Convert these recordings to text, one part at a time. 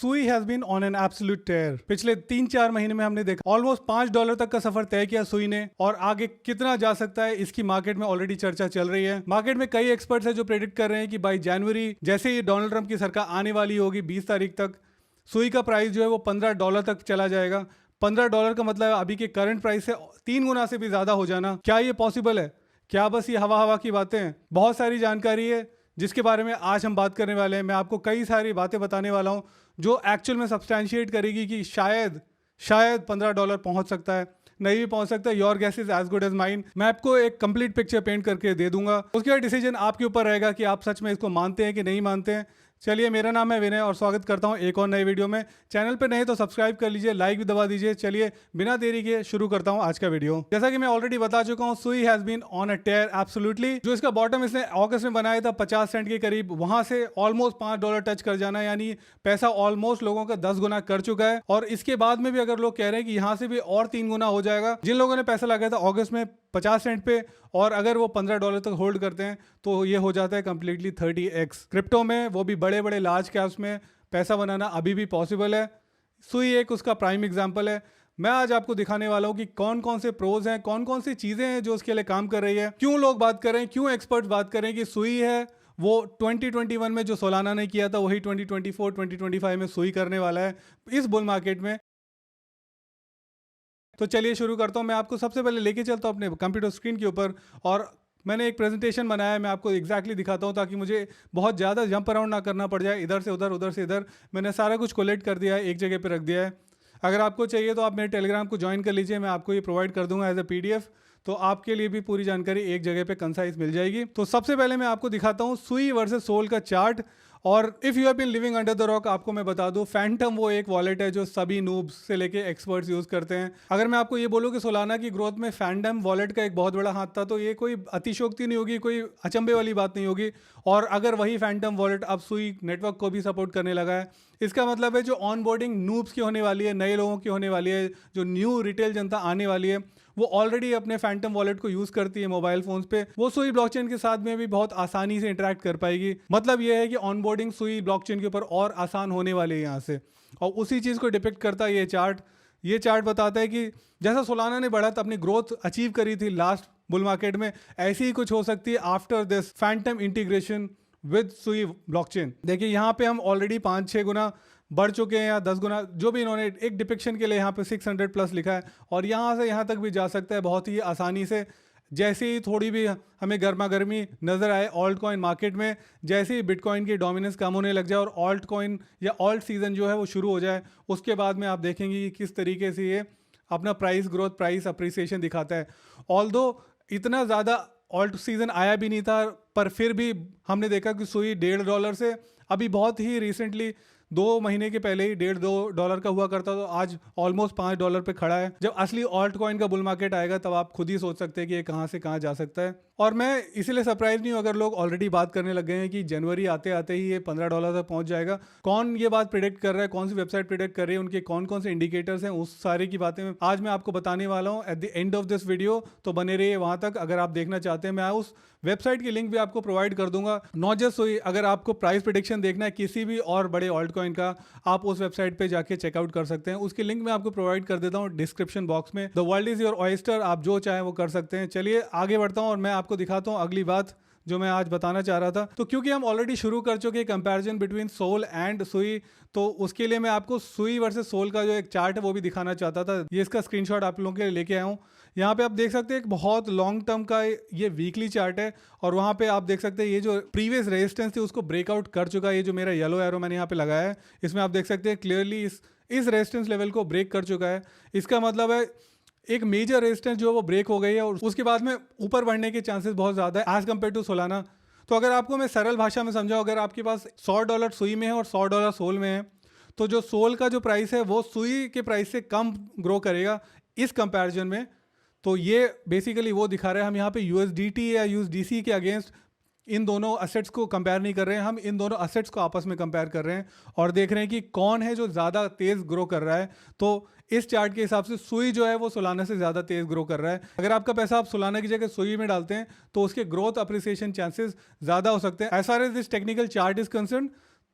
सुई has been on an absolute tear. पिछले 3-4 महीने में हमने देखा ऑलमोस्ट $5 तक का सफर तय किया सुई ने, और आगे कितना जा सकता है इसकी मार्केट में ऑलरेडी चर्चा चल रही है। मार्केट में कई एक्सपर्ट्स हैं जो प्रेडिक्ट कर रहे हैं कि बाई जनवरी जैसे ही डोनाल्ड ट्रंप की सरकार आने वाली होगी 20 तारीख तक, सुई का प्राइस जो है वो $15 तक चला जाएगा। $15 का मतलब अभी के करंट प्राइस से 3 गुना से भी ज्यादा हो जाना। क्या ये पॉसिबल है? क्या बस ये हवा हवा की बातें हैं? बहुत सारी जानकारी है जिसके बारे में आज हम बात करने वाले हैं। मैं आपको कई सारी बातें बताने वाला हूं जो एक्चुअल में सब्सटैंशिएट करेगी कि शायद $15 पहुंच सकता है, नहीं भी पहुंच सकता है। Your guess is as good as mine. मैं आपको एक कंप्लीट पिक्चर पेंट करके दे दूंगा, उसके बाद डिसीजन आपके ऊपर रहेगा कि आप सच में इसको मानते हैं कि नहीं मानते हैं। चलिए, मेरा नाम है विनय और स्वागत करता हूं एक और नए वीडियो में। चैनल पे नए तो सब्सक्राइब कर लीजिए, लाइक भी दबा दीजिए। चलिए बिना देरी के शुरू करता हूं आज का वीडियो। जैसा कि मैं ऑलरेडी बता चुका हूं, Sui has been on a tear absolutely. जो इसका बॉटम इसने अगस्त में बनाया था 50 सेंट के करीब, वहां से ऑलमोस्ट $5 टच कर जाना, यानी पैसा ऑलमोस्ट लोगों का 10 गुना कर चुका है। और इसके बाद में भी अगर लोग कह रहे हैं कि यहाँ से भी और 3 गुना हो जाएगा, जिन लोगों ने पैसा लगाया था अगस्त में 50 सेंट पे, और अगर वो $15 तक होल्ड करते हैं तो ये हो जाता है कंप्लीटली 30x। क्रिप्टो में, वो भी बड़े बड़े लार्ज कैप्स में पैसा बनाना अभी भी पॉसिबल है। सुई एक उसका प्राइम एग्जांपल है। मैं आज आपको दिखाने वाला हूँ कि कौन कौन से प्रोज हैं, कौन कौन सी चीजें हैं जो उसके लिए काम कर रही है, क्यों लोग बात कर रहे हैं, क्यों एक्सपर्ट्स बात कर रहे हैं कि सुई है वो 2021 में जो सोलाना ने किया था वही 2024-2025 में सुई करने वाला है इस बुल मार्केट में। तो चलिए शुरू करता हूं। मैं आपको सबसे पहले लेके चलता हूं अपने कंप्यूटर स्क्रीन के ऊपर, और मैंने एक प्रेजेंटेशन बनाया है। मैं आपको एग्जैक्टली दिखाता हूं ताकि मुझे बहुत ज़्यादा जंप अराउंड ना करना पड़ जाए, इधर से उधर उधर से इधर। मैंने सारा कुछ कोलेक्ट कर दिया है, एक जगह पे रख दिया है। अगर आपको चाहिए तो आप मेरे टेलीग्राम को ज्वाइन कर लीजिए, मैं आपको ये प्रोवाइड कर दूंगा एज ए PDF। तो आपके लिए भी पूरी जानकारी एक जगह पे कंसाइज मिल जाएगी। तो सबसे पहले मैं आपको दिखाता हूँ सुई वर्सेस सोल का चार्ट। और if you have been living under the rock, आपको मैं बता दूं, फैंटम वो एक वॉलेट है जो सभी नूब्स से लेके एक्सपर्ट्स यूज़ करते हैं। अगर मैं आपको ये बोलूं कि सोलाना की ग्रोथ में फैंटम वॉलेट का एक बहुत बड़ा हाथ था, तो ये कोई अतिशयोक्ति नहीं होगी, कोई अचंभे वाली बात नहीं होगी। और अगर वही फैंटम वॉलेट अब सुई नेटवर्क को भी सपोर्ट करने लगा है, इसका मतलब है जो ऑनबोर्डिंग नूब्स की होने वाली है, नए लोगों की होने वाली है, जो न्यू रिटेल जनता आने वाली है, वो ऑलरेडी अपने फैंटम वॉलेट को यूज करती है मोबाइल फोन्स पे, वो सुई ब्लॉकचेन के साथ में भी बहुत आसानी से इंटरेक्ट कर पाएगी। मतलब ये है कि ऑनबोर्डिंग सुई ब्लॉकचेन के ऊपर और आसान होने वाली है यहाँ से। और उसी चीज को डिपिक्ट करता है ये चार्ट। ये चार्ट बताता है कि जैसा सोलाना ने बढ़त अपनी ग्रोथ अचीव करी थी लास्ट बुल मार्केट में, ऐसी ही कुछ हो सकती है after this Phantom integration with सुई ब्लॉकचेन। देखिए यहाँ पे हम ऑलरेडी 5-6 गुना बढ़ चुके हैं, या 10 गुना, जो भी इन्होंने एक डिपिक्शन के लिए यहाँ पे 600 प्लस लिखा है। और यहाँ से यहाँ तक भी जा सकता है बहुत ही आसानी से। जैसे ही थोड़ी भी हमें गर्मा गर्मी नज़र आए ऑल्ट कॉइन मार्केट में, जैसे ही बिटकॉइन की डोमिनेंस कम होने लग जाए और ऑल्ट कॉइन या ऑल्ट सीजन जो है वो शुरू हो जाए, उसके बाद में आप देखेंगे कि किस तरीके से ये अपना प्राइस ग्रोथ, प्राइस अप्रिसिएशन दिखाता है। ऑल्दो इतना ज़्यादा ऑल्ट सीजन आया भी नहीं था, पर फिर भी हमने देखा कि सुई $1.5 से अभी बहुत ही रिसेंटली 2 महीने के पहले ही $1.5-2 का हुआ करता, तो आज ऑलमोस्ट $5 पे खड़ा है। जब असली ऑल्ट कॉइन का बुल मार्केट आएगा तब आप खुद ही सोच सकते हैं कि ये कहाँ से कहाँ जा सकता है। और मैं इसीलिए सरप्राइज नहीं हूँ अगर लोग ऑलरेडी बात करने लग गए हैं कि जनवरी आते आते ही ये $15 तक पहुंच जाएगा। कौन ये बात प्रिडिक्ट कर रहा है, कौन सी वेबसाइट प्रिडिक्ट कर रही है, उनके कौन कौन से इंडिकेटर्स हैं, उस सारे की बातें आज मैं आपको बताने वाला हूँ at the end of this video. तो बने रहिए वहां तक अगर आप देखना चाहते हैं। मैं उस वेबसाइट की लिंक भी आपको प्रोवाइड कर दूंगा। नॉट जस्ट सुई, अगर आपको प्राइस प्रिडिक्शन देखना है किसी भी और बड़े ऑल्ट कॉइन का, आप उस वेबसाइट पे जाके चेकआउट कर सकते हैं। उसकी लिंक मैं आपको प्रोवाइड कर देता हूँ डिस्क्रिप्शन बॉक्स में। The world is your oyster, आप जो चाहें वो कर सकते हैं। चलिए आगे बढ़ता हूँ और मैं आपको दिखाता हूँ अगली बात जो मैं आज बताना चाह रहा था। तो क्योंकि हम ऑलरेडी शुरू कर चुके हैं कंपैरिजन बिटवीन सोल एंड सुई, तो उसके लिए मैं आपको सुई वर्सेस सोल का जो एक चार्ट है वो भी दिखाना चाहता था। ये इसका स्क्रीनशॉट आप लोगों के लिए लेके आया हूँ। यहाँ पे आप देख सकते हैं एक बहुत लॉन्ग टर्म का ये वीकली चार्ट है, और वहाँ पे आप देख सकते हैं ये जो प्रीवियस रेजिस्टेंस थी उसको ब्रेकआउट कर चुका है। ये जो मेरा येलो एरो मैंने यहाँ पे लगाया है, इसमें आप देख सकते हैं क्लियरली इस रेजिस्टेंस लेवल को ब्रेक कर चुका है। इसका मतलब है एक मेजर रेजिस्टेंस जो वो ब्रेक हो गई है, और उसके बाद में ऊपर बढ़ने के चांसेस बहुत ज़्यादा है एज कम्पेयर टू सोलाना। तो अगर आपको मैं सरल भाषा में समझाऊँ, अगर आपके पास $100 सुई में है और $100 सोल में है, तो जो सोल का जो प्राइस है वो सुई के प्राइस से कम ग्रो करेगा इस कंपैरिजन में। तो ये बेसिकली वो दिखा रहा है। हम यहाँ पे USDT या USDC के अगेंस्ट इन दोनों असेट्स को कंपेयर नहीं कर रहे हैं, हम इन दोनों असेट्स को आपस में कंपेयर कर रहे हैं और देख रहे हैं कि कौन है जो ज़्यादा तेज़ ग्रो कर रहा है। तो इस चार्ट के हिसाब से सुई जो है वो सोलाना से ज़्यादा तेज़ ग्रो कर रहा है। अगर आपका पैसा आप सोलाना की जगह सुई में डालते हैं तो उसके ग्रोथ अप्रिसिएशन चांसेस ज़्यादा हो सकते हैं। As far as this technical chart is concern,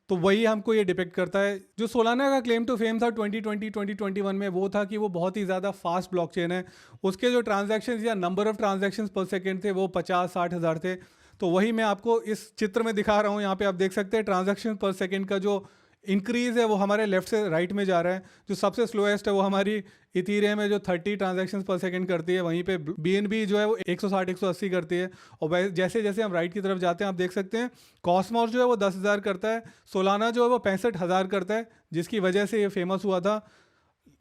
तो वही हमको ये डिपेक्ट करता है। जो सोलाना का क्लेम टू फेम था 2020 2021 में, वो था कि वो बहुत ही ज़्यादा फास्ट ब्लॉकचेन है। उसके जो ट्रांजैक्शंस या नंबर ऑफ ट्रांजैक्शंस पर सेकेंड थे वो 50-60 हज़ार थे। तो वही मैं आपको इस चित्र में दिखा रहा हूँ। यहाँ पे आप देख सकते हैं ट्रांजैक्शन पर सेकेंड का जो इंक्रीज़ है वो हमारे लेफ्ट से राइट में जा रहा है। जो सबसे स्लोएस्ट है वो हमारी इथीरियम है जो 30 ट्रांजैक्शंस पर सेकंड करती है। वहीं पे बीएनबी जो है वो 160-180 करती है। और जैसे जैसे हम राइट की तरफ जाते हैं आप देख सकते हैं कॉस्मोस जो है वो 10,000 करता है, सोलाना जो है वो 65,000 करता है, जिसकी वजह से ये फेमस हुआ था।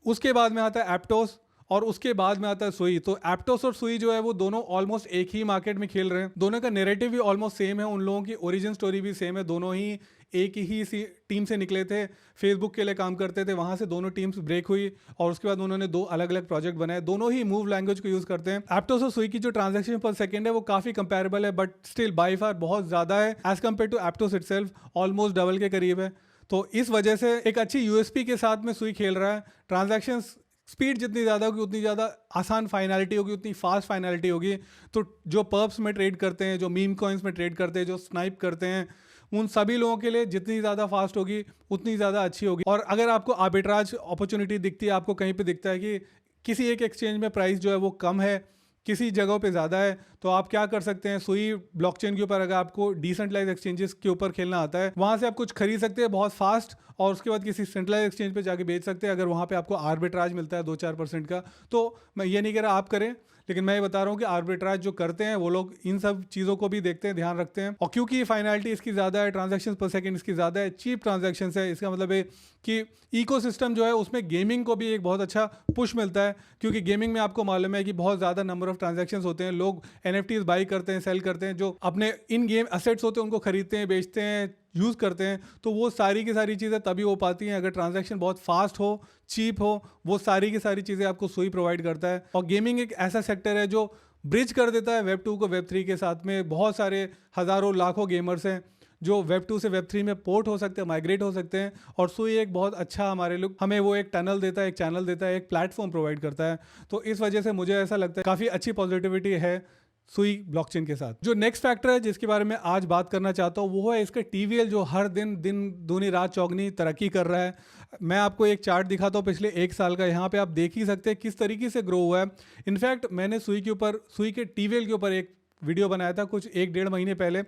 उसके बाद में आता है एप्टोस और उसके बाद में आता है सुई। तो एप्टोस और सुई जो है वो दोनों ऑलमोस्ट एक ही मार्केट में खेल रहे हैं। दोनों का नैरेटिव भी ऑलमोस्ट सेम है, उन लोगों की ओरिजिन स्टोरी भी सेम है। दोनों ही एक ही सी टीम से निकले थे, फेसबुक के लिए काम करते थे, वहां से दोनों टीम्स ब्रेक हुई और उसके बाद उन्होंने 2 अलग अलग प्रोजेक्ट बनाए। दोनों ही मूव लैंग्वेज को यूज करते हैं। एप्टोस और सुई की जो ट्रांजैक्शन पर सेकंड है वो काफी कंपेरेबल है, बट स्टिल बाई फार बहुत ज्यादा है as compare to Aptos itself, almost double के करीब है। तो इस वजह से एक अच्छी यूएसपी के साथ में सुई खेल रहा है। ट्रांजैक्शन स्पीड जितनी ज़्यादा होगी उतनी ज़्यादा आसान फाइनलिटी होगी, उतनी फास्ट फाइनलिटी होगी। तो जो पर्प्स में ट्रेड करते हैं, जो मीम कॉइन्स में ट्रेड करते हैं, जो स्नाइप करते हैं, उन सभी लोगों के लिए जितनी ज़्यादा फास्ट होगी उतनी ज़्यादा अच्छी होगी। और अगर आपको आर्बिट्राज अपॉर्चुनिटी दिखती है, आपको कहीं पे दिखता है कि किसी एक एक्सचेंज में प्राइस जो है वो कम है, किसी जगहों पे ज़्यादा है, तो आप क्या कर सकते हैं, सुई ब्लॉकचेन के ऊपर अगर आपको डिसेंट्रलाइज एक्सचेंजेस के ऊपर खेलना आता है, वहाँ से आप कुछ खरीद सकते हैं बहुत फास्ट और उसके बाद किसी सेंट्रलाइज एक्सचेंज पे जाके बेच सकते हैं। अगर वहाँ पे आपको आर्बिट्राज मिलता है 2-4% का। तो मैं ये नहीं कह रहा आप करें, लेकिन मैं ये बता रहा हूँ कि आर्बिट्राज जो करते हैं वो लोग इन सब चीज़ों को भी देखते हैं, ध्यान रखते हैं। और क्योंकि फाइनलिटी इसकी ज़्यादा है, ट्रांजैक्शन पर सेकंड इसकी ज़्यादा है, चीप ट्रांजैक्शन है, इसका मतलब है कि इकोसिस्टम जो है उसमें गेमिंग को भी एक बहुत अच्छा पुश मिलता है। क्योंकि गेमिंग में आपको मालूम है कि बहुत ज़्यादा नंबर ऑफ ट्रांजैक्शंस होते हैं, लोग NFTs बाई करते हैं, सेल करते हैं, जो अपने इन गेम असेट्स होते हैं उनको खरीदते हैं, बेचते हैं, यूज़ करते हैं। तो वो सारी की सारी चीज़ें तभी हो पाती हैं अगर ट्रांजैक्शन बहुत फास्ट हो, चीप हो। वो सारी की सारी चीज़ें आपको सुई प्रोवाइड करता है। और गेमिंग एक ऐसा सेक्टर है जो ब्रिज कर देता है वेब 2 को वेब 3 के साथ में। बहुत सारे हज़ारों लाखों गेमर्स हैं जो वेब 2 से वेब 3 में पोर्ट हो सकते हैं, माइग्रेट हो सकते हैं। और सुई एक बहुत अच्छा हमारे लोग, हमें वो एक टनल देता है, एक चैनल देता है, एक प्लेटफॉर्म प्रोवाइड करता है। तो इस वजह से मुझे ऐसा लगता है काफ़ी अच्छी पॉजिटिविटी है सुई ब्लॉकचेन के साथ। जो नेक्स्ट फैक्टर है जिसके बारे में आज बात करना चाहता हूँ वो है इसका TVL, जो हर दिन दूनी रात चौगनी तरक्की कर रहा है। मैं आपको एक चार्ट दिखाता हूँ पिछले 1 साल का। यहाँ पे आप देख ही सकते हैं किस तरीके से ग्रो हुआ है। इनफैक्ट मैंने सुई के TVL के ऊपर एक वीडियो बनाया था कुछ 1-1.5 महीने पहले।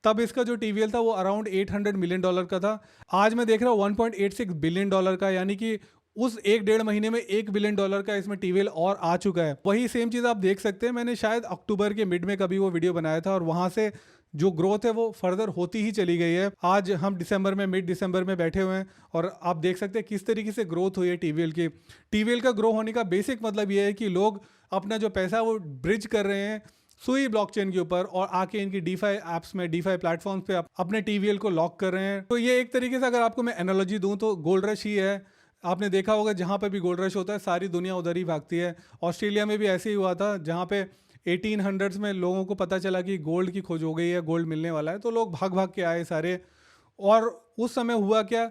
तब इसका जो TVL था वो अराउंड $800 मिलियन का था। आज मैं देख रहा हूँ $1.86 बिलियन का, यानी कि उस 1-1.5 महीने में $1 बिलियन का इसमें TVL और आ चुका है। वही सेम चीज़ आप देख सकते हैं, मैंने शायद अक्टूबर के मिड में कभी वो वीडियो बनाया था और वहाँ से जो ग्रोथ है वो फर्दर होती ही चली गई है। आज हम मिड दिसंबर में बैठे हुए हैं और आप देख सकते हैं किस तरीके से ग्रोथ हुई है TVL की। TVL का ग्रो होने का बेसिक मतलब ये है कि लोग अपना जो पैसा वो ब्रिज कर रहे हैं सुई ब्लॉकचेन के ऊपर और आके इनकी DeFi ऐप्स में, DeFi प्लेटफॉर्म्स पे अपने TVL को लॉक कर रहे हैं। तो ये एक तरीके से अगर आपको मैं एनालॉजी दूं तो गोल्ड रश ही है। आपने देखा होगा जहाँ पे भी गोल्ड रश होता है सारी दुनिया उधर ही भागती है। ऑस्ट्रेलिया में भी ऐसे ही हुआ था जहाँ पे 1800s में लोगों को पता चला कि गोल्ड की खोज हो गई है, गोल्ड मिलने वाला है, तो लोग भाग भाग के आए सारे। और उस समय हुआ क्या,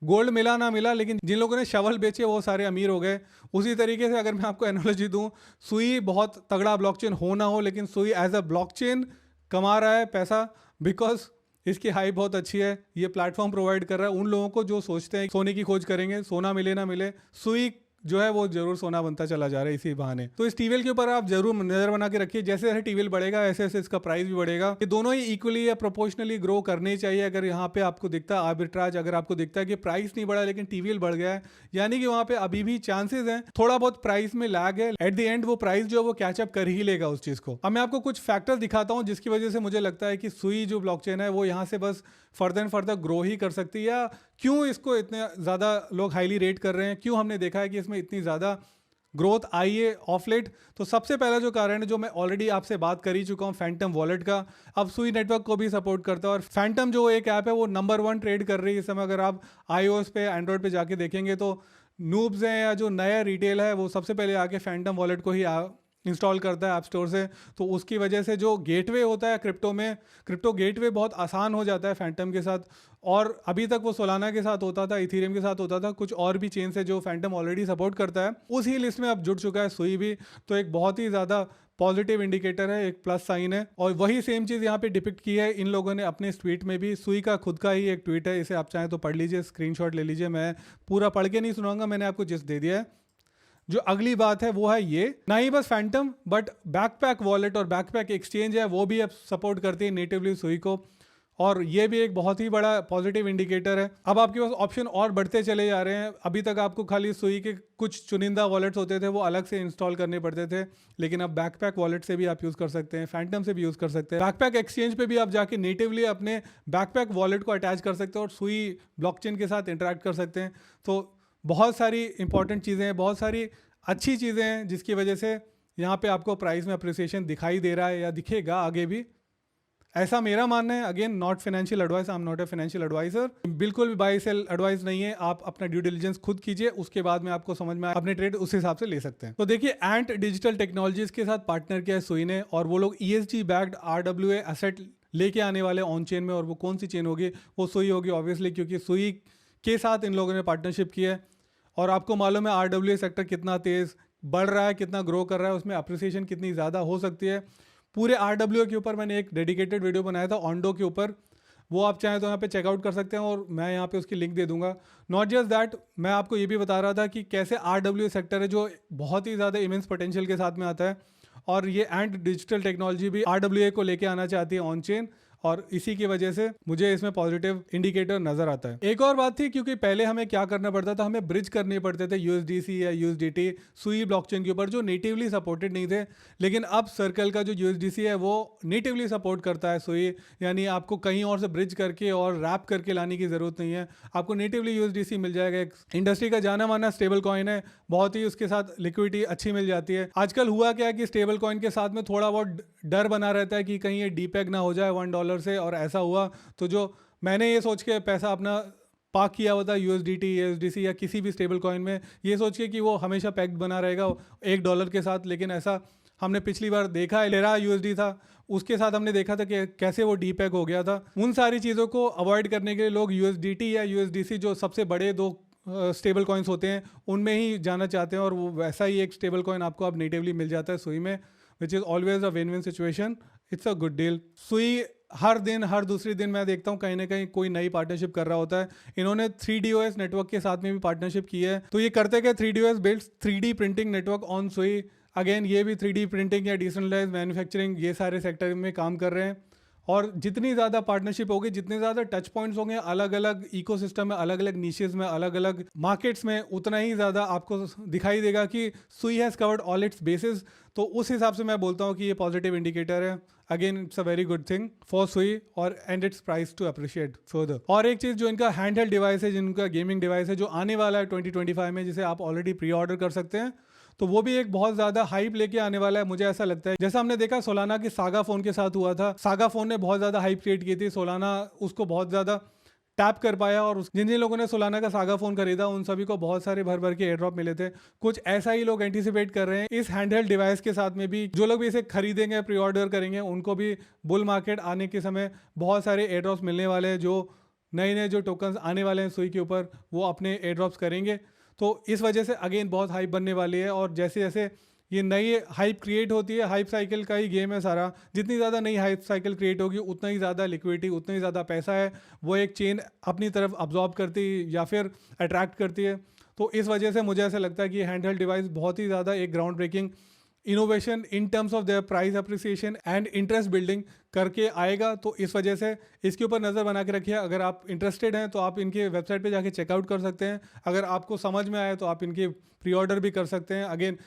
गोल्ड मिला ना मिला, लेकिन जिन लोगों ने शवल बेचे वो सारे अमीर हो गए। उसी तरीके से अगर मैं आपको एनालॉजी दूं, सुई बहुत तगड़ा ब्लॉकचेन हो ना हो, लेकिन सुई एज अ ब्लॉकचेन कमा रहा है पैसा बिकॉज इसकी हाइप बहुत अच्छी है। ये प्लेटफॉर्म प्रोवाइड कर रहा है उन लोगों को जो सोचते हैं सोने की खोज करेंगे, सोना मिले ना मिले, सुई जो है वो जरूर सोना बनता चला जा रहा है इसी बहाने। तो इस TVL के ऊपर आप जरूर नजर बना के रखिए। जैसे जैसे TVL बढ़ेगा ऐसे ऐसे इसका प्राइस भी बढ़ेगा। ये दोनों ही इक्वली या प्रोपोर्शनली ग्रो करने चाहिए। अगर यहाँ पे आपको दिखता है आर्बिट्राज, अगर आपको दिखता है कि प्राइस नहीं बढ़ा लेकिन TVL बढ़ गया है, यानी कि वहाँ पे अभी भी चांसेस हैं, थोड़ा बहुत प्राइस में लैग है, एट द एंड वो प्राइस जो है वो कैचअप कर ही लेगा उस चीज को। अब मैं आपको कुछ फैक्टर दिखाता हूँ जिसकी वजह से मुझे लगता है कि सुई जो ब्लॉकचेन है वो यहाँ से बस फर्दर एंड फर्दर ग्रो ही कर सकती है, या क्यों इसको इतने ज़्यादा लोग हाईली रेट कर रहे हैं, क्यों हमने देखा है कि इसमें इतनी ज़्यादा ग्रोथ आई है ऑफ लेट। तो सबसे पहला जो कारण है जो मैं ऑलरेडी आपसे बात कर ही चुका हूँ, फैंटम वॉलेट का। अब सुई नेटवर्क को भी सपोर्ट करता है और फैंटम जो एक ऐप है वो नंबर 1 ट्रेड कर रही है इस समय। अगर आप iOS पे, एंड्रॉयड पे जाके देखेंगे तो नूब्स हैं या जो नया रिटेल है वो सबसे पहले आके फैंटम वॉलेट को ही इंस्टॉल करता है ऐप स्टोर से, तो उसकी वजह से जो गेटवे होता है क्रिप्टो में, क्रिप्टो गेटवे बहुत आसान हो जाता है फैंटम के साथ। और अभी तक वो सोलाना के साथ होता था, इथेरियम के साथ होता था, कुछ और भी चेन है जो फैंटम ऑलरेडी सपोर्ट करता है, उसी लिस्ट में अब जुड़ चुका है सुई भी। तो एक बहुत ही ज़्यादा पॉजिटिव इंडिकेटर है, एक प्लस साइन है। और वही सेम चीज़ यहाँ पे डिपिक्ट की है इन लोगों ने अपने इस ट्वीट में भी। सुई का खुद का ही एक ट्वीट है, इसे आप चाहें तो पढ़ लीजिए, स्क्रीनशॉट ले लीजिए। मैं पूरा पढ़ के नहीं सुनाऊंगा, मैंने आपको जिस दे दिया है। जो अगली बात है वो है ये, ना ही बस फैंटम बट बैकपैक वॉलेट और बैकपैक एक्सचेंज है वो भी अब सपोर्ट करती है नेटिवली सुई को, और ये भी एक बहुत ही बड़ा पॉजिटिव इंडिकेटर है। अब आपके पास ऑप्शन और बढ़ते चले जा रहे हैं। अभी तक आपको खाली सुई के कुछ चुनिंदा वॉलेट्स होते थे, वो अलग से इंस्टॉल करने पड़ते थे, लेकिन अब बैकपैक वॉलेट से भी आप यूज़ कर सकते हैं, फैंटम से भी यूज़ कर सकते हैं। बैकपैक एक्सचेंज पे भी आप जाके नेटिवली अपने बैकपैक वॉलेट को अटैच कर सकते हैं और सुई ब्लॉकचेन के साथ इंटरेक्ट कर सकते हैं। तो बहुत सारी इंपॉर्टेंट चीज़ें हैं, बहुत सारी अच्छी चीज़ें हैं, जिसकी वजह से यहाँ पे आपको प्राइस में अप्रिसिएशन दिखाई दे रहा है या दिखेगा आगे भी, ऐसा मेरा मानना है। Again not financial advice, I am not a financial advisor, बिल्कुल भी बाई सेल एडवाइस नहीं है। आप अपना ड्यू डिलिजेंस खुद कीजिए, उसके बाद में आपको समझ में अपने ट्रेड उस हिसाब से ले सकते हैं। तो देखिए, एंट डिजिटल टेक्नोलॉजीज के साथ पार्टनर किया है सुई ने, और वो लोग ESG बैक्ड RWA एसेट लेके आने वाले ऑन चेन में, और वो कौन सी चेन होगी, वो सुई होगी ऑब्वियसली, क्योंकि सुई के साथ इन लोगों ने पार्टनरशिप की है। और आपको मालूम है RWA सेक्टर कितना तेज़ बढ़ रहा है, कितना ग्रो कर रहा है, उसमें अप्रिसिएशन कितनी ज़्यादा हो सकती है। पूरे RWA के ऊपर मैंने एक डेडिकेटेड वीडियो बनाया था ऑन्डो के ऊपर, वो आप चाहें तो यहाँ पे चेकआउट कर सकते हैं, और मैं यहाँ पे उसकी लिंक दे दूंगा। नॉट जस्ट दैट, मैं आपको ये भी बता रहा था कि कैसे RWA सेक्टर है जो बहुत ही ज़्यादा इमेंस पोटेंशियल के साथ में आता है, और ये एंड डिजिटल टेक्नोलॉजी भी RWA को लेके आना चाहती है ऑन चेन, और इसी की वजह से मुझे इसमें पॉजिटिव इंडिकेटर नजर आता है। एक और बात थी, क्योंकि पहले हमें क्या करना पड़ता था, हमें ब्रिज करने पड़ते थे USDC या USDT सुई ब्लॉकचेन के ऊपर, जो नेटिवली सपोर्टेड नहीं थे। लेकिन अब सर्कल का जो USDC है वो नेटिवली सपोर्ट करता है सुई, यानी आपको कहीं और से ब्रिज करके और रैप करके लाने की जरूरत नहीं है, आपको नेटिवली USDC मिल जाएगा। एक इंडस्ट्री का जाना माना स्टेबल कॉइन है, बहुत ही उसके साथ लिक्विडिटी अच्छी मिल जाती है। आजकल हुआ क्या है कि स्टेबल कॉइन के साथ में थोड़ा बहुत डर बना रहता है कि कहीं ये डीपेग ना हो जाए $1 से, और ऐसा हुआ तो जो मैंने ये सोच के पैसा अपना पार्क किया हुआ था USDT USDC या किसी भी स्टेबल कॉइन में, ये सोच के कि वो हमेशा पैक्ड बना रहेगा $1 के साथ, लेकिन ऐसा हमने पिछली बार देखा है। लेरा USD था, उसके साथ हमने देखा था कि कैसे वो डीपैक हो गया था। उन सारी चीज़ों को अवॉइड करने के लिए लोग USDT या USDC, जो सबसे बड़े दो स्टेबल कॉइन्स होते हैं, उनमें ही जाना चाहते हैं, और वो वैसा ही एक स्टेबल कॉइन आपको अब नेटिवली मिल जाता है सुई में, which is always a win win situation. It's a good deal. सुई हर दिन, हर दूसरी दिन मैं देखता हूँ कहीं ना कहीं कोई नई पार्टनरशिप कर रहा होता है। इन्होंने 3DOS नेटवर्क के साथ में भी पार्टनरशिप की है। तो ये करते क्या, 3DOS builds 3D printing network on सुई। अगेन ये भी 3D प्रिंटिंग या डिसेंट्रलाइज मैन्युफैक्चरिंग, ये सारे सेक्टर में काम कर रहे हैं। और जितनी ज़्यादा पार्टनरशिप होगी, जितने ज़्यादा टच पॉइंट्स होंगे अलग अलग इकोसिस्टम में, अलग अलग नीशेस में, अलग अलग मार्केट्स में, उतना ही ज़्यादा आपको दिखाई देगा कि Sui has covered all its basis. तो उस हिसाब से मैं बोलता हूँ कि ये पॉजिटिव इंडिकेटर है। Again it's a very good thing for Sui और and its price to appreciate further. और एक चीज़, जो इनका हैंड हेल्ड डिवाइस है, जिनका गेमिंग डिवाइस है, जो आने वाला है 2025 में, जिसे आप ऑलरेडी प्री ऑर्डर कर सकते हैं, तो वो भी एक बहुत ज़्यादा हाइप लेके आने वाला है। मुझे ऐसा लगता है जैसा हमने देखा सोलाना की सागा फ़ोन के साथ हुआ था। सागा फ़ोन ने बहुत ज़्यादा हाइप क्रिएट की थी, सोलाना उसको बहुत ज़्यादा टैप कर पाया, और जिन जिन लोगों ने सोलाना का सागा फ़ोन खरीदा उन सभी को बहुत सारे भर भर के एयर ड्रॉप मिले थे। कुछ ऐसा ही लोग एंटिसिपेट कर रहे हैं इस हैंडहेल्ड डिवाइस के साथ में भी। जो लोग भी इसे खरीदेंगे, प्री ऑर्डर करेंगे, उनको भी बुल मार्केट आने के समय बहुत सारे एयर ड्रॉप्स मिलने वाले हैं। जो नए नए जो टोकन्स आने वाले हैं सुई के ऊपर, वो अपने एयर ड्रॉप्स करेंगे। तो इस वजह से अगेन बहुत हाइप बनने वाली है। और जैसे जैसे ये नई हाइप क्रिएट होती है, हाइप साइकिल का ही गेम है सारा, जितनी ज़्यादा नई हाइप साइकिल क्रिएट होगी उतना ही ज़्यादा लिक्विडिटी, उतना ही ज़्यादा पैसा है वो एक चेन अपनी तरफ अब्जॉर्ब करती या फिर अट्रैक्ट करती है। तो इस वजह से मुझे ऐसा लगता है कि हैंडहेल्ड डिवाइस बहुत ही ज़्यादा एक ground breaking innovation in terms of their price appreciation and interest building करके आएगा। तो इस वजह से इसके ऊपर नज़र बना के रखिए। अगर आप इंटरेस्टेड हैं तो आप इनके वेबसाइट पे जाके चेकआउट कर सकते हैं। अगर आपको समझ में आए तो आप इनके प्री ऑर्डर भी कर सकते हैं। अगेन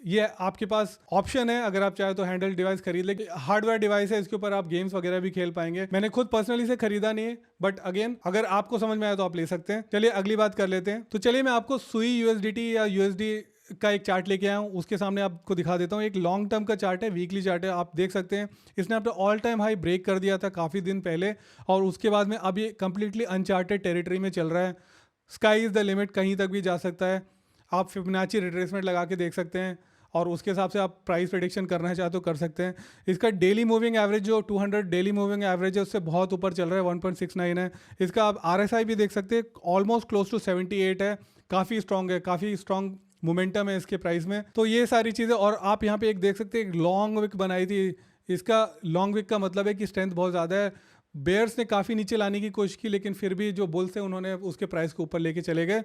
ये आपके पास ऑप्शन है, अगर आप चाहे तो हैंडल डिवाइस खरीद ले। हार्डवेयर डिवाइस है, इसके ऊपर आप गेम्स वगैरह भी खेल पाएंगे। मैंने खुद पर्सनली से खरीदा नहीं है, बट अगेन अगर आपको समझ में आए तो आप ले सकते हैं। चलिए अगली बात कर लेते हैं। तो चलिए मैं आपको सुई USDT या USD का एक चार्ट लेके आया हूँ, उसके सामने आपको दिखा देता हूँ। एक लॉन्ग टर्म का चार्ट है, वीकली चार्ट है, आप देख सकते हैं। इसने अपना ऑल टाइम हाई ब्रेक कर दिया था काफ़ी दिन पहले, और उसके बाद में अब ये कंप्लीटली अनचार्टेड टेरिटरी में चल रहा है। स्काई इज़ द लिमिट, कहीं तक भी जा सकता है। आप फिबोनाची रिट्रेसमेंट लगा के देख सकते हैं। और उसके हिसाब से आप प्राइस प्रेडिक्शन करना चाहते हो कर सकते हैं। इसका डेली मूविंग एवरेज जो 200 डेली मूविंग एवरेज है उससे बहुत ऊपर चल रहा है, 1.69 है। इसका आप RSI भी देख सकते हैं, ऑलमोस्ट क्लोज टू 78 है, काफ़ी स्ट्रॉन्ग है, काफ़ी स्ट्रॉन्ग मोमेंटम है इसके प्राइस में। तो ये सारी चीज़ें, और आप यहाँ पे एक देख सकते हैं लॉन्ग विक बनाई थी। इसका लॉन्ग विक का मतलब है कि स्ट्रेंथ बहुत ज़्यादा है। बेयर्स ने काफ़ी नीचे लाने की कोशिश की, लेकिन फिर भी जो बुल्स हैं उन्होंने उसके प्राइस को ऊपर लेके चले गए।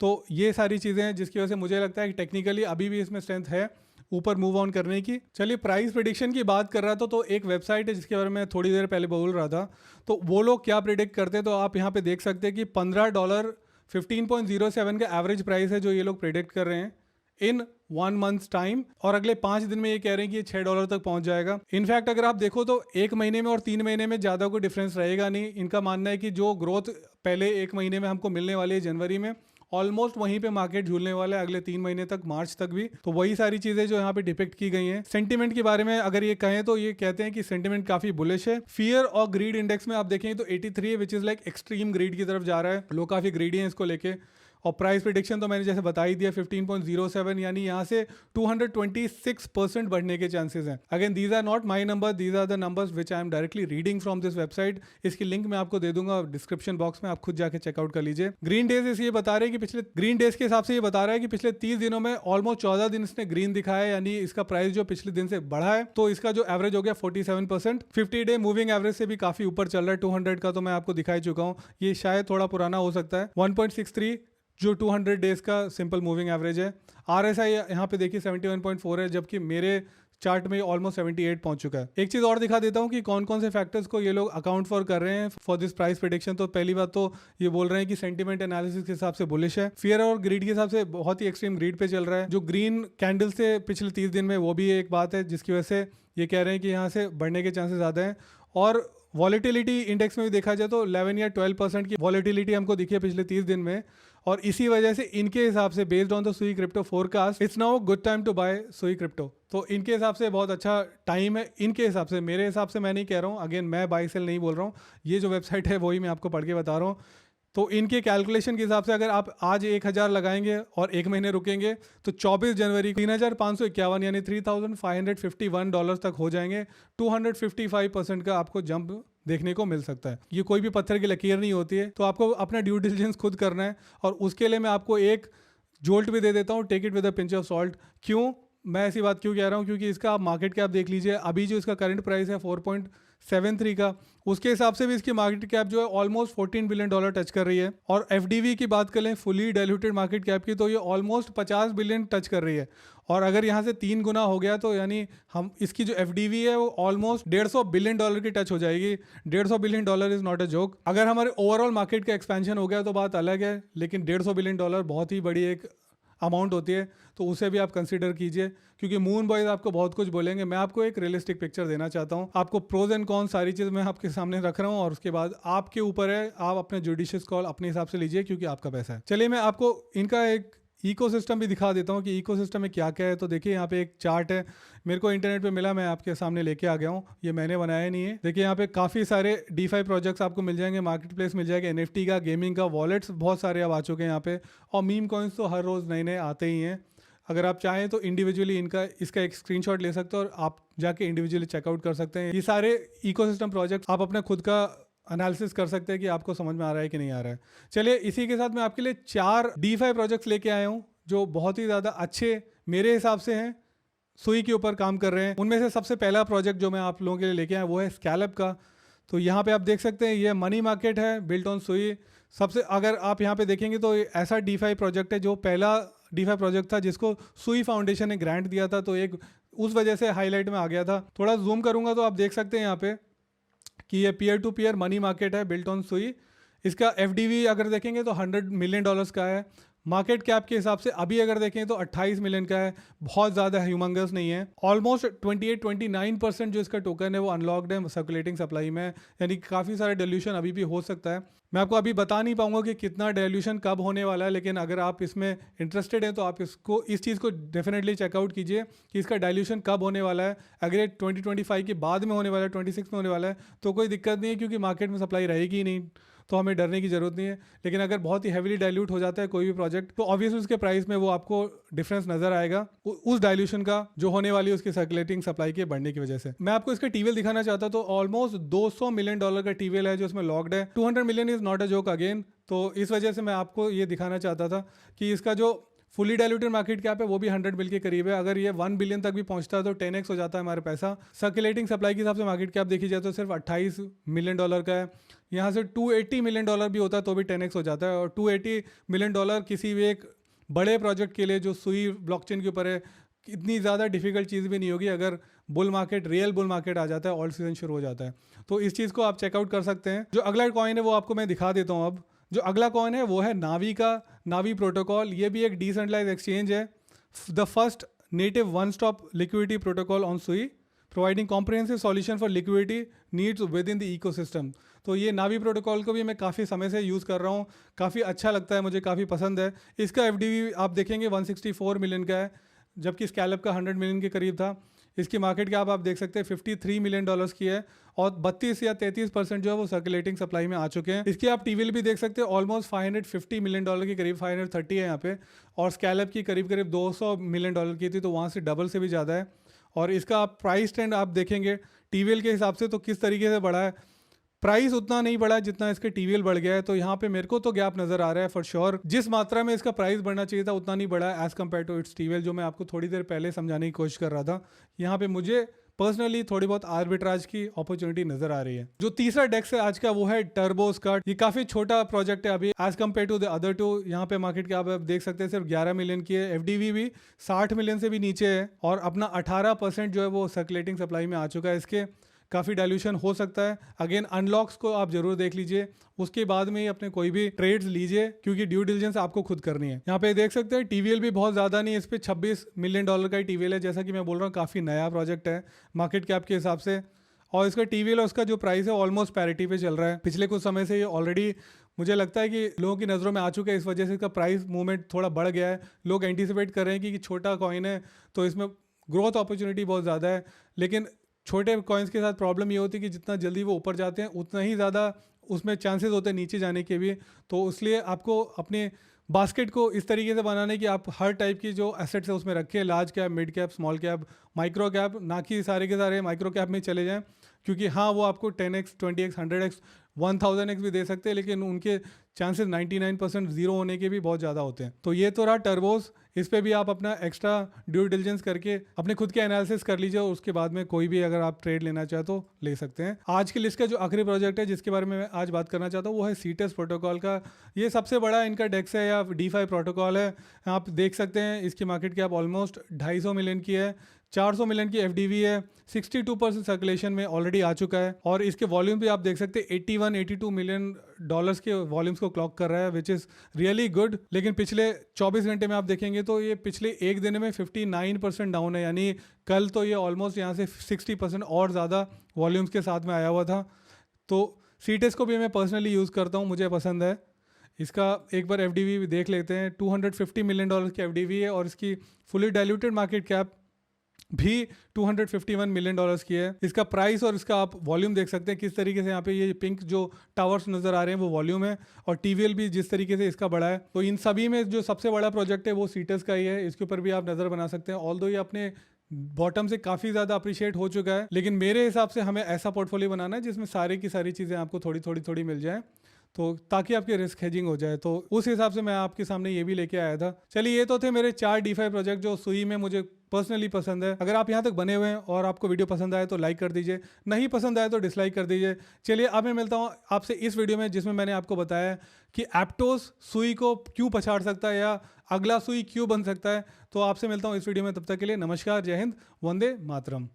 तो ये सारी चीज़ें हैं जिसकी वजह से मुझे लगता है कि टेक्निकली अभी भी इसमें स्ट्रेंथ है ऊपर मूव ऑन करने की। चलिए प्राइस प्रेडिक्शन की बात कर रहा था, तो एक वेबसाइट है जिसके बारे में थोड़ी देर पहले बोल रहा था। तो वो लोग क्या प्रेडिक्ट करते हैं, तो आप यहाँ पे देख सकते हैं कि $15 15.07 का एवरेज प्राइस है जो ये लोग प्रेडिक्ट कर रहे हैं इन 1 मंथ्स टाइम, और अगले 5 दिन में ये कह रहे हैं कि ये $6 तक पहुंच जाएगा। इनफैक्ट अगर आप देखो तो 1 महीने में और 3 महीने में ज़्यादा कोई डिफरेंस रहेगा नहीं। इनका मानना है कि जो ग्रोथ पहले 1 महीने में हमको मिलने वाली है जनवरी में, ऑलमोस्ट वहीं पे मार्केट झूलने वाला है अगले 3 महीने तक, मार्च तक भी। तो वही सारी चीजें जो यहाँ पे डिपिक्ट की गई हैं। सेंटीमेंट के बारे में अगर ये कहें तो ये कहते हैं कि सेंटीमेंट काफी बुलिश है। फियर और ग्रीड इंडेक्स में आप देखेंगे तो 83 है, which is like extreme greed की तरफ जा रहा है, लोग काफी ग्रीडी हैं इसको लेके। और प्राइस प्रेडिक्शन तो मैंने जैसे बता ही दिया 15.07, यानी यहाँ से 226% बढ़ने के चांसेस हैं। Again these are not my number, these are the numbers which I am directly reading from this website. इसकी लिंक मैं आपको दे दूंगा डिस्क्रिप्शन बॉक्स में, आप खुद जाके चेकआउट कर लीजिए। ग्रीन डेज ये बता रहे हैं कि पिछले ग्रीन डेज के हिसाब से ये बता रहा है कि पिछले 30 दिनों में ऑलमोस्ट 14 दिन इसने ग्रीन दिखाया है, यानी इसका प्राइस जो पिछले दिन से बढ़ा है। तो इसका जो एवरेज हो गया 47%, 50 डे मूविंग एवरेज से भी काफी ऊपर चल रहा है। 200 का तो मैं आपको दिखाई चुका हूँ, ये शायद थोड़ा पुराना हो सकता है। 1.63 जो 200 डेज का सिंपल मूविंग एवरेज है। RSI यहाँ पे देखिए 71.4 है, जबकि मेरे चार्ट में ऑलमोस्ट 78 पहुंच चुका है। एक चीज़ और दिखा देता हूँ कि कौन कौन से फैक्टर्स को ये लोग अकाउंट फॉर कर रहे हैं फॉर दिस प्राइस प्रेडिक्शन। तो पहली बात तो ये बोल रहे हैं कि सेंटीमेंट एनालिसिस के हिसाब से बुलिश है। फियर और ग्रीड के हिसाब से बहुत ही एक्सट्रीम ग्रीड पे चल रहा है। जो ग्रीन कैंडल से पिछले 30 दिन में, वो भी एक बात है जिसकी वजह से ये कह रहे हैं कि यहाँ से बढ़ने के चांसेस ज़्यादा हैं। और वॉलेटिलिटी इंडेक्स में भी देखा जाए तो 11 या 12% की वॉलेटिलिटी हमको दिखी है पिछले 30 दिन में, और इसी वजह से इनके हिसाब से based on the Sui crypto forecast it's now good time to buy Sui crypto. तो इनके हिसाब से बहुत अच्छा टाइम है, इनके हिसाब से। मेरे हिसाब से मैं नहीं कह रहा हूँ, अगेन मैं बाई सेल नहीं बोल रहा हूँ, ये जो वेबसाइट है वही मैं आपको पढ़ के बता रहा हूँ। तो इनके कैलकुलेशन के हिसाब से अगर आप आज 1000 लगाएंगे और 1 महीने रुकेंगे तो 24 जनवरी 3551 यानी $3551 तक हो जाएंगे। 255% का आपको जंप देखने को मिल सकता है। ये कोई भी पत्थर की लकीर नहीं होती है, तो आपको अपना ड्यू डिलिजेंस खुद करना है। और उसके लिए मैं आपको एक जोल्ट भी दे देता हूँ, take it with a pinch of salt. क्यों मैं ऐसी बात क्यों कह रहा हूँ, क्योंकि इसका आप मार्केट कैप देख लीजिए। अभी जो इसका करंट प्राइस है 4.73 का, उसके हिसाब से भी इसकी मार्केट कैप जो है ऑलमोस्ट $14 बिलियन टच कर रही है। और FDV की बात करें, फुली डाइल्यूटेड मार्केट कैप की, तो ये ऑलमोस्ट 50 बिलियन टच कर रही है। और अगर यहाँ से 3 गुना हो गया तो यानी हम इसकी जो FDV है वो ऑलमोस्ट $150 बिलियन की टच हो जाएगी। $150 billion is not a joke. अगर हमारे ओवरऑल मार्केट का एक्सपेंशन हो गया तो बात अलग है, लेकिन $150 बिलियन बहुत ही बड़ी एक अमाउंट होती है, तो उसे भी आप कंसीडर कीजिए। क्योंकि मून बॉयज आपको बहुत कुछ बोलेंगे, मैं आपको एक रियलिस्टिक पिक्चर देना चाहता हूँ। आपको प्रोज एंड कॉन्स सारी चीज़ मैं आपके सामने रख रहा हूँ, और उसके बाद आपके ऊपर है, आप अपने जुडिशियस कॉल अपने हिसाब से लीजिए, क्योंकि आपका पैसा है। चलिए मैं आपको इनका एक इकोसिस्टम भी दिखा देता हूँ कि इकोसिस्टम में क्या क्या है। तो देखिए यहाँ पे एक चार्ट है, मेरे को इंटरनेट पे मिला, मैं आपके सामने लेके आ गया हूँ, ये मैंने बनाया नहीं है। देखिए यहाँ पे काफ़ी सारे DeFi प्रोजेक्ट्स आपको मिल जाएंगे, मार्केट प्लेस मिल जाएगा, NFT का, गेमिंग का, वॉलेट्स बहुत सारे अब आ चुके हैं यहाँ पे, और मीम कॉइन्स तो हर रोज़ नए नए आते ही हैं। अगर आप चाहें तो इंडिविजुअली इसका एक स्क्रीनशॉट ले सकते हो और आप जाके इंडिविजुअली चेकआउट कर सकते हैं। ये सारे इकोसिस्टम प्रोजेक्ट आप अपना खुद का एनालिसिस कर सकते हैं कि आपको समझ में आ रहा है कि नहीं आ रहा है। चलिए इसी के साथ मैं आपके लिए 4 DeFi प्रोजेक्ट्स लेके आया हूँ जो बहुत ही ज़्यादा अच्छे मेरे हिसाब से हैं, सुई के ऊपर काम कर रहे हैं। उनमें से सबसे पहला प्रोजेक्ट जो मैं आप लोगों के लिए लेके आया वो है स्कैलप का। तो यहाँ पे आप देख सकते हैं ये मनी मार्केट है बिल्ट ऑन सुई। सबसे अगर आप यहाँ पे देखेंगे तो ऐसा DeFi प्रोजेक्ट है जो पहला DeFi प्रोजेक्ट था जिसको सुई फाउंडेशन ने ग्रांट दिया था, तो एक उस वजह से हाईलाइट में आ गया था। थोड़ा जूम करूँगा तो आप देख सकते हैं यहाँ पे कि ये peer to peer money market है बिल्ट ऑन सुई। इसका FDV अगर देखेंगे तो $100 मिलियन का है। मार्केट कैप के हिसाब से अभी अगर देखें तो 28 मिलियन का है, बहुत ज़्यादा ह्यूमंगस नहीं है। ऑलमोस्ट 28-29% जो इसका टोकन है वो अनलॉक्ड है सर्कुलेटिंग सप्लाई में, यानी काफ़ी सारा डिल्यूशन अभी भी हो सकता है। मैं आपको अभी बता नहीं पाऊंगा कि कितना डिल्यूशन कब होने वाला है, लेकिन अगर आप इसमें इंटरेस्टेड हैं तो आप इस चीज़ को डेफिनेटली चेकआउट कीजिए कि इसका डाइल्यूशन कब होने वाला है। अगर ये 2025 के बाद में होने वाला है, 26 में होने वाला है, तो कोई दिक्कत नहीं है, क्योंकि मार्केट में सप्लाई रहेगी ही नहीं। तो हमें डरने की ज़रूरत नहीं है। लेकिन अगर बहुत ही हैवीली डाइल्यूट हो जाता है कोई भी प्रोजेक्ट, तो ऑब्वियसली उसके प्राइस में वो आपको डिफरेंस नज़र आएगा उस डाइल्यूशन का जो होने वाली है उसकी सर्कुलेटिंग सप्लाई के बढ़ने की वजह से। मैं आपको इसका टीवीएल दिखाना चाहता, तो ऑलमोस्ट $200 मिलियन का टीवीएल है जो इसमें लॉक्ड है। 200 million is not a joke again. तो इस वजह से मैं आपको ये दिखाना चाहता था कि इसका जो फुली डाइल्यूटेड मार्केट कैप है वो भी 100 बिल के करीब है। अगर ये 1 बिलियन तक भी पहुंचता है तो 10x हो जाता है हमारे पैसा। सर्कुलेटिंग सप्लाई के हिसाब से मार्केट कैप देखी जाए तो सिर्फ $28 मिलियन का है। यहाँ से $280 मिलियन भी होता है तो भी 10x हो जाता है। और $280 मिलियन किसी भी एक बड़े प्रोजेक्ट के लिए जो सुई ब्लॉकचेन के ऊपर है, इतनी ज़्यादा डिफिकल्ट चीज़ भी नहीं होगी अगर bull market, real bull market आ जाता है, ऑल सीजन शुरू हो जाता है। तो इस चीज़ को आप चेकआउट कर सकते हैं। जो अगला कॉइन है वो आपको मैं दिखा देता हूँ अब। जो अगला कॉइन है वो है नावी का, नावी प्रोटोकॉल। ये भी एक डिसेंट्रलाइज एक्सचेंज है, the first native one stop liquidity protocol on Sui, providing comprehensive solution for liquidity needs within the ecosystem. तो ये नावी प्रोटोकॉल को भी मैं काफ़ी समय से यूज़ कर रहा हूँ, काफ़ी अच्छा लगता है मुझे, काफ़ी पसंद है। इसका एफडीवी आप देखेंगे 164 मिलियन का है, जबकि स्कैलप का 100 मिलियन के करीब था। इसकी मार्केट कैप आप देख सकते हैं $53 मिलियन की है और 32 या 33% जो है वो सर्कुलेटिंग सप्लाई में आ चुके हैं। इसकी आप टीवीएल भी देख सकते हैं, ऑलमोस्ट $550 मिलियन के करीब, 530 है यहाँ पे। और स्कैलप की करीब करीब $200 मिलियन की थी, तो वहाँ से डबल से भी ज़्यादा है। और इसका आप प्राइस ट्रेंड आप देखेंगे टीवीएल के हिसाब से तो किस तरीके से बढ़ा है। प्राइस उतना नहीं बढ़ा जितना इसके टीवीएल बढ़ गया है, तो यहाँ पे मेरे को तो गैप नजर आ रहा है फॉर श्योर। जिस मात्रा में इसका प्राइस बढ़ना चाहिए था उतना नहीं बढ़ा है एज कम्पेयर टू इट्स टीवीएल, जो मैं आपको थोड़ी देर पहले समझाने की कोशिश कर रहा था। यहाँ पे मुझे पर्सनली थोड़ी बहुत आर्बिट्राज की अपॉर्चुनिटी नजर आ रही है। जो तीसरा डेक्स है आज का वो है टर्बोस्कार्ट। ये काफी छोटा प्रोजेक्ट है अभी as compare to the other two. यहाँ पे मार्केट कैप आप देख सकते हैं सिर्फ 11 मिलियन की है, एफडीवी भी 60 मिलियन से भी नीचे है और अपना 18% जो है वो सर्कुलेटिंग सप्लाई में आ चुका है। इसके काफ़ी डाइल्यूशन हो सकता है। अगेन अनलॉक्स को आप जरूर देख लीजिए, उसके बाद में ही अपने कोई भी ट्रेड्स लीजिए, क्योंकि ड्यू डिलिजेंस आपको खुद करनी है। यहाँ पे देख सकते हैं टीवीएल भी बहुत ज़्यादा नहीं है, इस पर $26 मिलियन का ही टीवीएल है। जैसा कि मैं बोल रहा हूँ काफ़ी नया प्रोजेक्ट है मार्केट कैप के हिसाब से, और इसका टीवीएल और उसका जो प्राइस है ऑलमोस्ट पैरिटी पे चल रहा है। पिछले कुछ समय से ये ऑलरेडी मुझे लगता है कि लोगों की नज़रों में आ चुका है, इस वजह से इसका प्राइस मूवमेंट थोड़ा बढ़ गया है। लोग एंटीसिपेट कर रहे हैं कि छोटा कॉइन है तो इसमें ग्रोथ अपॉर्चुनिटी बहुत ज़्यादा है। लेकिन छोटे कॉइन्स के साथ प्रॉब्लम ये होती है कि जितना जल्दी वो ऊपर जाते हैं उतना ही ज़्यादा उसमें चांसेस होते हैं नीचे जाने के भी। तो इसलिए आपको अपने बास्केट को इस तरीके से बनाना है कि आप हर टाइप की जो एसेट्स है उसमें रखें, large cap, mid cap, small cap, micro cap, ना कि सारे के सारे माइक्रो कैप में चले जाएं। क्योंकि हाँ वो आपको 10x, 20x, 100x, 1000x भी दे सकते हैं, लेकिन उनके चांसेस 99% जीरो होने के भी बहुत ज़्यादा होते हैं। तो ये तो रहा टर्बोस, इस पे भी आप अपना एक्स्ट्रा ड्यू डिलिजेंस करके अपने खुद के एनालिसिस कर लीजिए और उसके बाद में कोई भी अगर आप ट्रेड लेना चाहे तो ले सकते हैं। आज की लिस्ट का जो आखिरी प्रोजेक्ट है जिसके बारे में मैं आज बात करना चाहता हूँ वो है सीटेस प्रोटोकॉल का। ये सबसे बड़ा इनका डेक्स है या DeFi प्रोटोकॉल है। आप देख सकते हैं इसकी मार्केट कैप ऑलमोस्ट 250 मिलियन की है, 400 मिलियन की एफडीवी है, 62% सर्कुलेशन में ऑलरेडी आ चुका है। और इसके वॉल्यूम भी आप देख सकते हैं 81-82 मिलियन डॉलर्स के वॉल्यूम्स को क्लॉक कर रहा है, विच इज़ रियली गुड। लेकिन पिछले 24 घंटे में आप देखेंगे तो ये पिछले एक दिन में 59% डाउन है, यानी कल तो ये ऑलमोस्ट यहाँ से 60% और ज़्यादा वॉल्यूम्स के साथ में आया हुआ था। तो सीटेस को भी मैं पर्सनली यूज़ करता हूँ, मुझे पसंद है। इसका एक बार एफडीवी देख लेते हैं, $250 मिलियन की एफडीवी है और इसकी फुली डाइल्यूटेड मार्केट कैप भी $251 मिलियन की है। इसका प्राइस और इसका आप वॉल्यूम देख सकते हैं किस तरीके से यहाँ पे ये पिंक जो टावर्स नज़र आ रहे हैं वो वॉल्यूम है, और टीवीएल भी जिस तरीके से इसका बड़ा है। तो इन सभी में जो सबसे बड़ा प्रोजेक्ट है वो सीटेस का ही है, इसके ऊपर भी आप नज़र बना सकते हैं। ऑल्दो ये अपने बॉटम से काफ़ी ज़्यादा अप्रिशिएट हो चुका है, लेकिन मेरे हिसाब से हमें ऐसा पोर्टफोलियो बनाना है जिसमें सारी की सारी चीज़ें आपको थोड़ी थोड़ी मिल जाए, तो ताकि आपकी रिस्क हेजिंग हो जाए। तो उस हिसाब से मैं आपके सामने ये भी लेके आया था। चलिए ये तो थे मेरे 4 DeFi प्रोजेक्ट जो सुई में मुझे पर्सनली पसंद है। अगर आप यहाँ तक बने हुए हैं और आपको वीडियो पसंद आए तो लाइक कर दीजिए, नहीं पसंद आए तो डिसलाइक कर दीजिए। चलिए अब मैं मिलता हूँ आपसे इस वीडियो में जिसमें मैंने आपको बताया कि एप्टोस सुई को क्यों पछाड़ सकता है या अगला सुई क्यों बन सकता है। तो आपसे मिलता हूँ इस वीडियो में, तब तक के लिए नमस्कार, जय हिंद, वंदे मातरम।